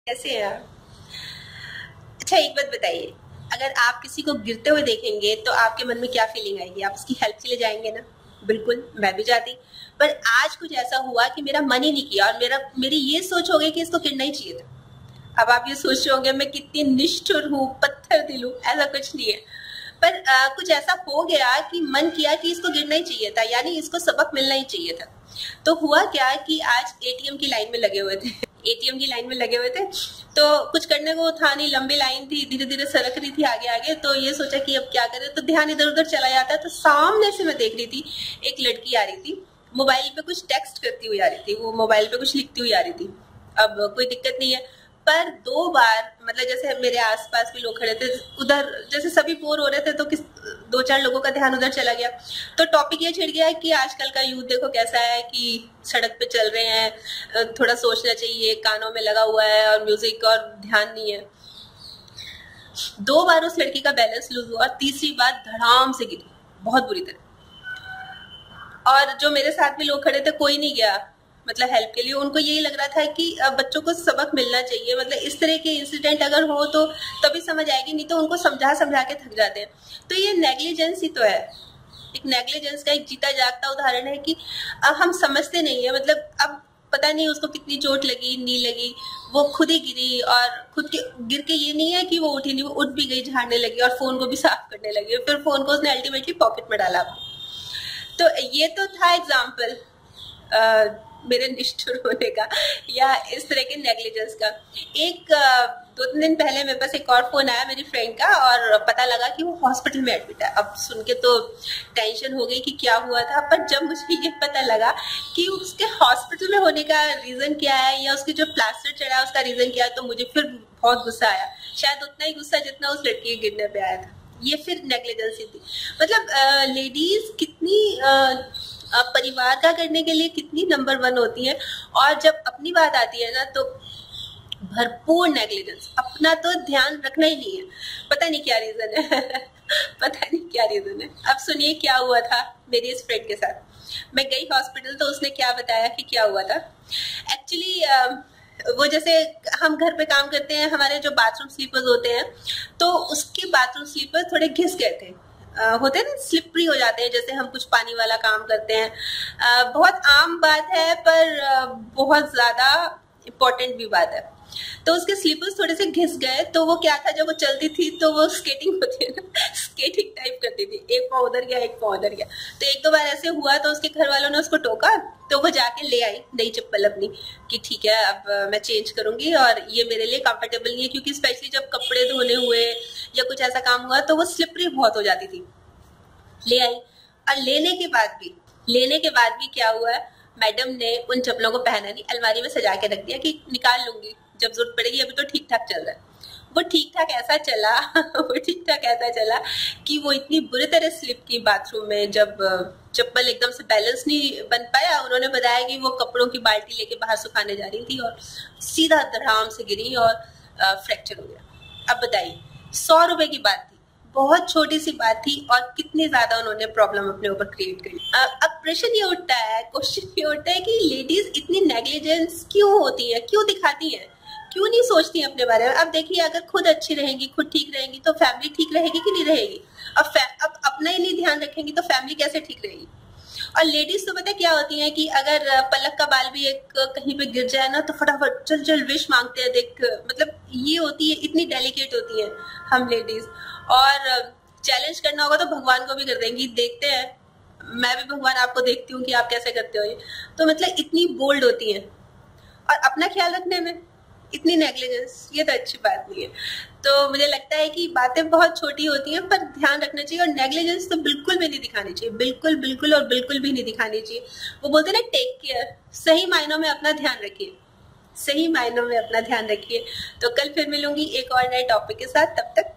कैसे हैं आप? अच्छा, एक बात बताइए, अगर आप किसी को गिरते हुए देखेंगे तो आपके मन में क्या फीलिंग आएगी? आप उसकी हेल्प के लिए जाएंगे ना? बिल्कुल, मैं भी जाती। पर आज कुछ ऐसा हुआ कि मेरा मन ही नहीं किया और मेरी ये सोच हो गई कि इसको गिरना ही चाहिए था। अब आप ये सोच रहे होंगे मैं कितनी निष्ठुर हूँ, पत्थर दिल हूँ, ऐसा कुछ नहीं है। पर कुछ ऐसा हो गया कि मन किया कि इसको गिरना ही चाहिए था, यानी इसको सबक मिलना ही चाहिए था। तो हुआ क्या कि आज एटीएम की लाइन में लगे हुए थे। एटीएम की लाइन में लगे हुए थे तो कुछ करने को था नहीं, लंबी लाइन थी, धीरे धीरे सरक रही थी आगे आगे। तो ये सोचा कि अब क्या करें, तो ध्यान इधर उधर चला जाता है। तो सामने से मैं देख रही थी एक लड़की आ रही थी, मोबाइल पे कुछ टेक्स्ट करती हुई आ रही थी, वो मोबाइल पे कुछ लिखती हुई आ रही थी। अब कोई दिक्कत नहीं है, पर 2 बार मतलब जैसे मेरे आसपास भी लोग खड़े थे उधर, जैसे सभी बोर हो रहे थे तो 2-4 लोगों का ध्यान उधर चला गया। तो टॉपिक ये छिड़ गया कि आजकल का यूथ देखो कैसा है कि सड़क पे चल रहे हैं, थोड़ा सोचना चाहिए, कानों में लगा हुआ है और म्यूजिक और ध्यान नहीं है। 2 बार उस लड़की का बैलेंस लूज हुआ और तीसरी बार धड़ाम से गिरी, बहुत बुरी तरह। और जो मेरे साथ भी लोग खड़े थे कोई नहीं गया मतलब हेल्प के लिए। उनको यही लग रहा था कि बच्चों को सबक मिलना चाहिए, मतलब इस तरह के इंसिडेंट अगर हो तो तभी समझ आएगी, नहीं तो उनको समझा समझा के थक जाते हैं। तो ये नेग्लिजेंस ही तो है, एक नेग्लिजेंस का एक जीता जागता उदाहरण है कि हम समझते नहीं है। मतलब अब पता नहीं उसको कितनी चोट लगी नहीं लगी, वो खुद ही गिरी और खुद के गिर के ये नहीं है कि वो उठी नहीं, वो उठ भी गई, झाड़ने लगी और फोन को भी साफ करने लगी, फिर फोन को उसने अल्टीमेटली पॉकेट में डाला। तो ये तो था एग्जाम्पल मेरे निष्ठुर होने का या इस तरह के नेग्लिजेंस का। एक 2-3 दिन पहले मेरे पास एक और फोन आया मेरी फ्रेंड का और पता लगा कि वो हॉस्पिटल में एडमिट है। अब सुन के तो टेंशन हो गई कि क्या हुआ था, पर जब मुझे ये पता लगा कि उसके हॉस्पिटल में होने का रीजन क्या है या उसके जो प्लास्टर चढ़ा है उसका रीजन क्या है, तो मुझे फिर बहुत गुस्सा आया, शायद उतना ही गुस्सा जितना उस लड़की के गिरने पे आया था। ये फिर नेग्लिजेंसी थी। मतलब लेडीज कितनी परिवार का करने के लिए कितनी नंबर 1 होती है, और जब अपनी बात आती है ना तो भरपूर नेग्लिजेंस। अपना तो ध्यान रखना ही नहीं है, पता नहीं क्या रीजन है पता नहीं क्या रीजन है। अब सुनिए क्या हुआ था मेरी इस फ्रेंड के साथ। मैं गई हॉस्पिटल तो उसने क्या बताया कि क्या हुआ था। एक्चुअली वो जैसे हम घर पे काम करते हैं, हमारे जो बाथरूम स्लीपर्स होते हैं तो उसके बाथरूम स्लीपर्स थोड़े घिस गए थे, होते हैं ना, स्लिपरी हो जाते हैं जैसे हम कुछ पानी वाला काम करते हैं। बहुत आम बात है पर बहुत ज्यादा इम्पोर्टेंट भी बात है। तो उसके स्लीपर्स थोड़े से घिस गए, तो वो क्या था, जब वो चलती थी तो वो स्केटिंग होती है ना, स्केटिंग टाइप करती थी, एक पाँव उधर गया एक पाँव उधर गया। तो 1-2 बार ऐसे हुआ तो उसके घर वालों ने उसको टोका, तो वो जाके ले आई नई चप्पल अपनी कि ठीक है अब मैं चेंज करूंगी और ये मेरे लिए कंफर्टेबल नहीं है, क्योंकि स्पेशली जब कपड़े धोने हुए या कुछ ऐसा काम हुआ तो वो स्लिपरी बहुत हो जाती थी। ले आई और लेने के बाद भी क्या हुआ, मैडम ने उन चप्पलों को पहना नहीं, अलमारी में सजा के रख दिया कि निकाल लूंगी जब जरूरत पड़ेगी, अभी तो ठीक ठाक चल रहा है। वो ठीक ठाक ऐसा चला वो ठीक ठाक ऐसा चला कि वो इतनी बुरी तरह स्लिप की बाथरूम में, जब चप्पल एकदम से बैलेंस नहीं बन पाया। उन्होंने बताया कि वो कपड़ों की बाल्टी लेके बाहर सुखाने जा रही थी और सीधा धड़ाम से गिरी और फ्रैक्चर हो गया। अब बताइए, 100 रुपए की बात थी, बहुत छोटी सी बात थी और कितनी ज्यादा उन्होंने प्रॉब्लम अपने ऊपर क्रिएट करी। अब प्रश्न ये उठता है, क्वेश्चन ये उठता है कि लेडीज इतनी नेग्लिजेंस क्यों होती है, क्यों दिखाती है, क्यों नहीं सोचती अपने बारे में। अब देखिए, अगर खुद अच्छी रहेंगी, खुद ठीक रहेंगी तो फैमिली ठीक रहेगी कि नहीं रहेगी। अब अपना ही नहीं ध्यान रखेंगी तो फैमिली कैसे ठीक रहेगी। और लेडीज तो पता क्या होती हैं कि अगर पलक का बाल भी एक कहीं पे गिर जाए ना तो फटाफट चल चल विश मांगते हैं, देख, मतलब ये होती है, इतनी डेलिकेट होती है हम लेडीज। और चैलेंज करना होगा तो भगवान को भी कर देंगी, देखते हैं, मैं भी भगवान आपको देखती हूँ कि आप कैसे करते हो ये। तो मतलब इतनी बोल्ड होती हैं और अपना ख्याल रखने में इतनी नेग्लिजेंस, ये तो अच्छी बात नहीं है। तो मुझे लगता है कि बातें बहुत छोटी होती हैं पर ध्यान रखना चाहिए, और नेग्लिजेंस तो बिल्कुल भी नहीं दिखानी चाहिए, बिल्कुल बिल्कुल और बिल्कुल भी नहीं दिखानी चाहिए। वो बोलते हैं ना, टेक केयर, सही मायनों में अपना ध्यान रखिए, सही मायनों में अपना ध्यान रखिए। तो कल फिर मिलूंगी एक और नए टॉपिक के साथ, तब तक